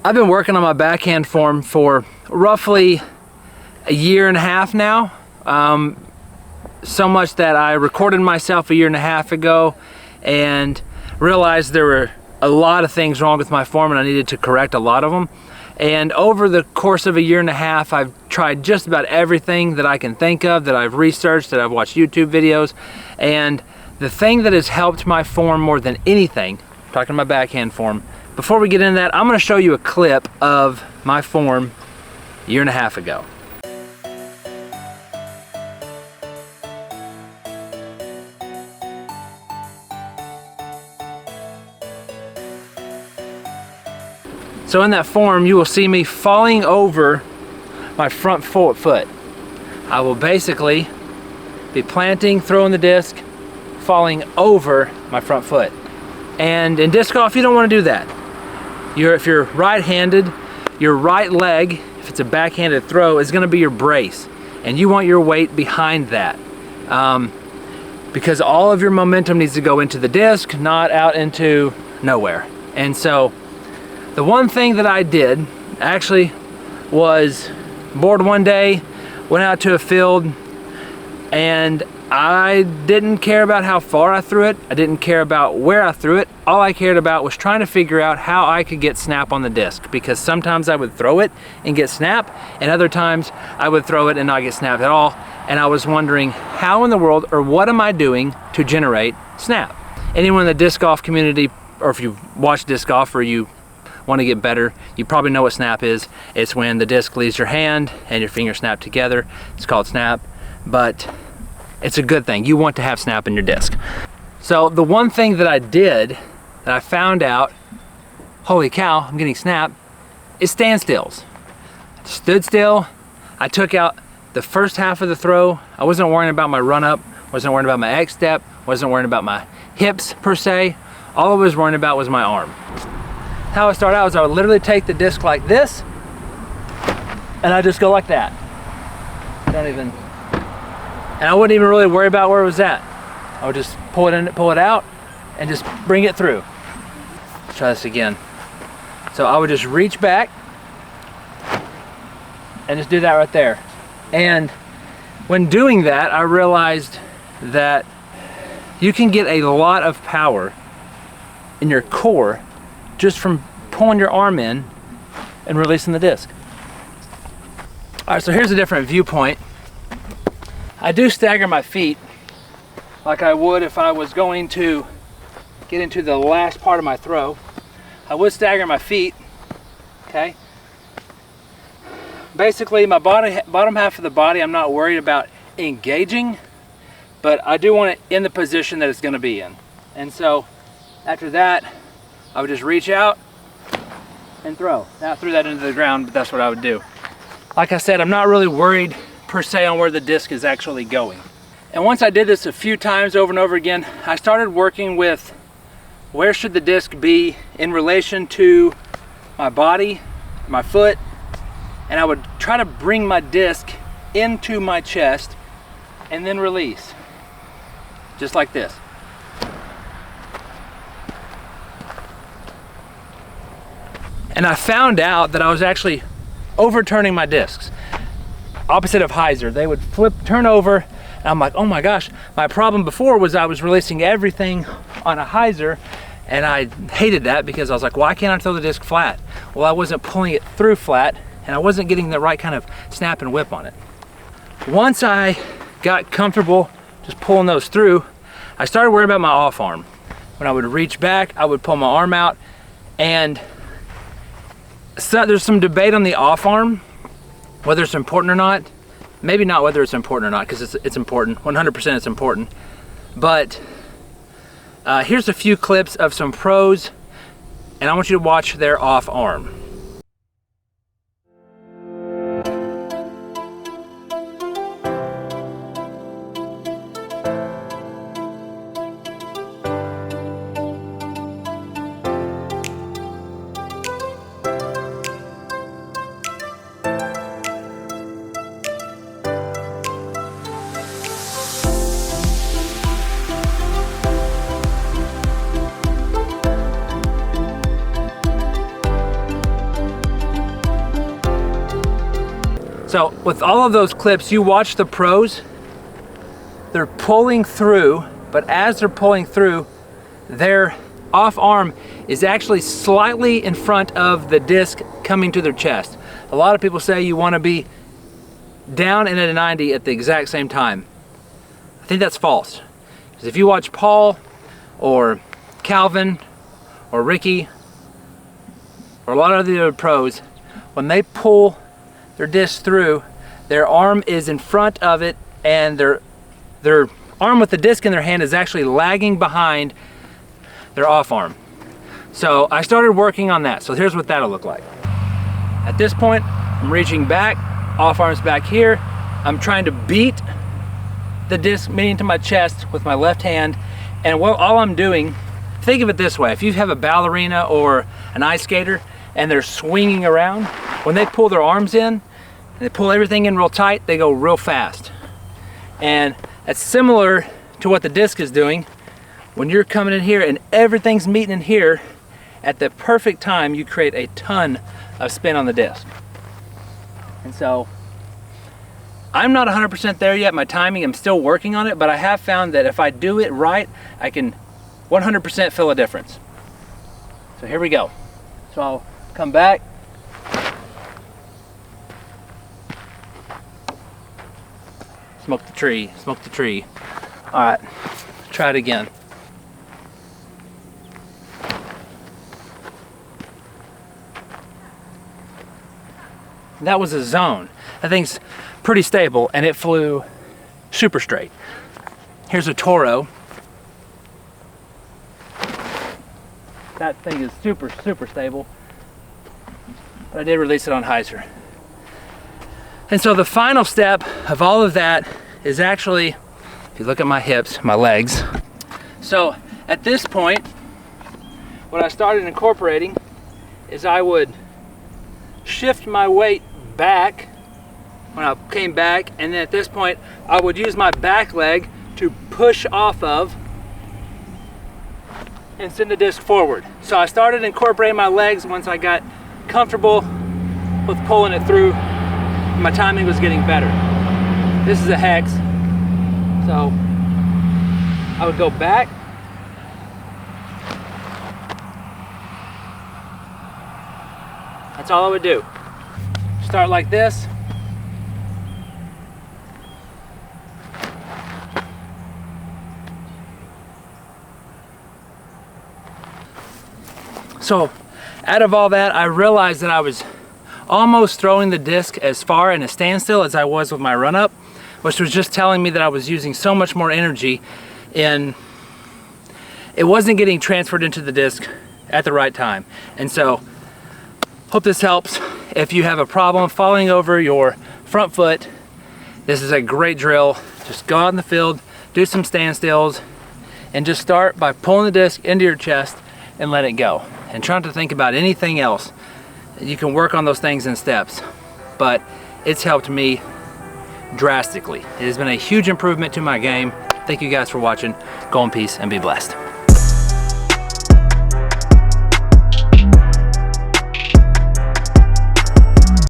I've been working on my backhand form for roughly a year and a half now. So much that I recorded myself a year and a half ago and realized there were a lot of things wrong with my form and I needed to correct a lot of them. And over the course of a year and a half, I've tried just about everything that I can think of, that I've researched, that I've watched YouTube videos. And the thing that has helped my form more than anything, talking my backhand form, before we get into that, I'm going to show you a clip of my form a year and a half ago. So in that form, you will see me falling over my front foot. I will basically be planting, throwing the disc, falling over my front foot. And in disc golf, you don't want to do that. If you're right-handed, your right leg, if it's a backhanded throw, is going to be your brace. And you want your weight behind that. Because all of your momentum needs to go into the disc, not out into nowhere. And so, the one thing that I did actually was bored one day, went out to a field, and I didn't care about how far I threw it. I didn't care about where I threw it. All I cared about was trying to figure out how I could get snap on the disc, because sometimes I would throw it and get snap, and other times I would throw it and not get snap at all. And I was wondering, how in the world, or what am I doing to generate snap? Anyone in the disc golf community, or if you watch disc golf or you want to get better, you probably know what snap is. It's when the disc leaves your hand and your fingers snap together. It's called snap, but it's a good thing. You want to have snap in your disc. So the one thing that I did that I found out, holy cow, I'm getting snap, is standstills. I stood still. I took out the first half of the throw. I wasn't worrying about my run up, wasn't worrying about my X step, wasn't worrying about my hips per se. All I was worrying about was my arm. How I start out is I would literally take the disc like this, and I just go like that. And I wouldn't even really worry about where it was at. I would just pull it in, pull it out, and just bring it through. Let's try this again. So I would just reach back and just do that right there. And when doing that, I realized that you can get a lot of power in your core just from pulling your arm in and releasing the disc. All right, so here's a different viewpoint. I do stagger my feet like I would if I was going to get into the last part of my throw. I would stagger my feet, okay? Basically, my bottom half of the body, I'm not worried about engaging, but I do want it in the position that it's gonna be in. And so, after that, I would just reach out and throw. Now I threw that into the ground, but that's what I would do. Like I said, I'm not really worried per se on where the disc is actually going. And once I did this a few times over and over again, I started working with where should the disc be in relation to my body, my foot, and I would try to bring my disc into my chest and then release. Just like this. And I found out that I was actually overturning my discs. Opposite of hyzer, they would turn over, and I'm like, oh my gosh. My problem before was I was releasing everything on a hyzer, and I hated that because I was like, why can't I throw the disc flat? Well, I wasn't pulling it through flat, and I wasn't getting the right kind of snap and whip on it. Once I got comfortable just pulling those through, I started worrying about my off arm. When I would reach back, I would pull my arm out, and so there's some debate on the off arm, whether it's important or not. Maybe not whether it's important or not, because it's important. 100% it's important. But here's a few clips of some pros, and I want you to watch their off arm. So with all of those clips, you watch the pros, they're pulling through, but as they're pulling through, their off arm is actually slightly in front of the disc coming to their chest. A lot of people say you want to be down and at a 90 at the exact same time. I think that's false. Because if you watch Paul or Calvin or Ricky or a lot of the other pros, when they pull their disc through, their arm is in front of it, and their arm with the disc in their hand is actually lagging behind their off arm. So I started working on that. So here's what that'll look like. At this point, I'm reaching back, off arm's back here. I'm trying to beat the disc meeting to my chest with my left hand, and all I'm doing, think of it this way: if you have a ballerina or an ice skater and they're swinging around, when they pull their arms in and they pull everything in real tight, they go real fast. And that's similar to what the disc is doing. When you're coming in here and everything's meeting in here, at the perfect time, you create a ton of spin on the disc. And so I'm not 100% there yet. My timing, I'm still working on it, but I have found that if I do it right, I can 100% feel a difference. So here we go. So I'll come back. Smoke the tree, smoke the tree. All right, try it again. That was a zone. That thing's pretty stable, and it flew super straight. Here's a Toro. That thing is super, super stable. But I did release it on hyzer. And so the final step of all of that is actually, if you look at my hips, my legs. So at this point, what I started incorporating is I would shift my weight back when I came back, and then at this point I would use my back leg to push off of and send the disc forward. So I started incorporating my legs once I got comfortable with pulling it through. My timing was getting better. This is a hex, so I would go back, that's all I would do. Start like this. So out of all that, I realized that I was almost throwing the disc as far in a standstill as I was with my run up, which was just telling me that I was using so much more energy and it wasn't getting transferred into the disc at the right time. And so hope this helps. If you have a problem falling over your front foot, this is a great drill. Just go out in the field, do some standstills, and just start by pulling the disc into your chest and let it go. And try not to think about anything else. You can work on those things in steps, but it's helped me drastically. It has been a huge improvement to my game. Thank you guys for watching. Go in peace and be blessed.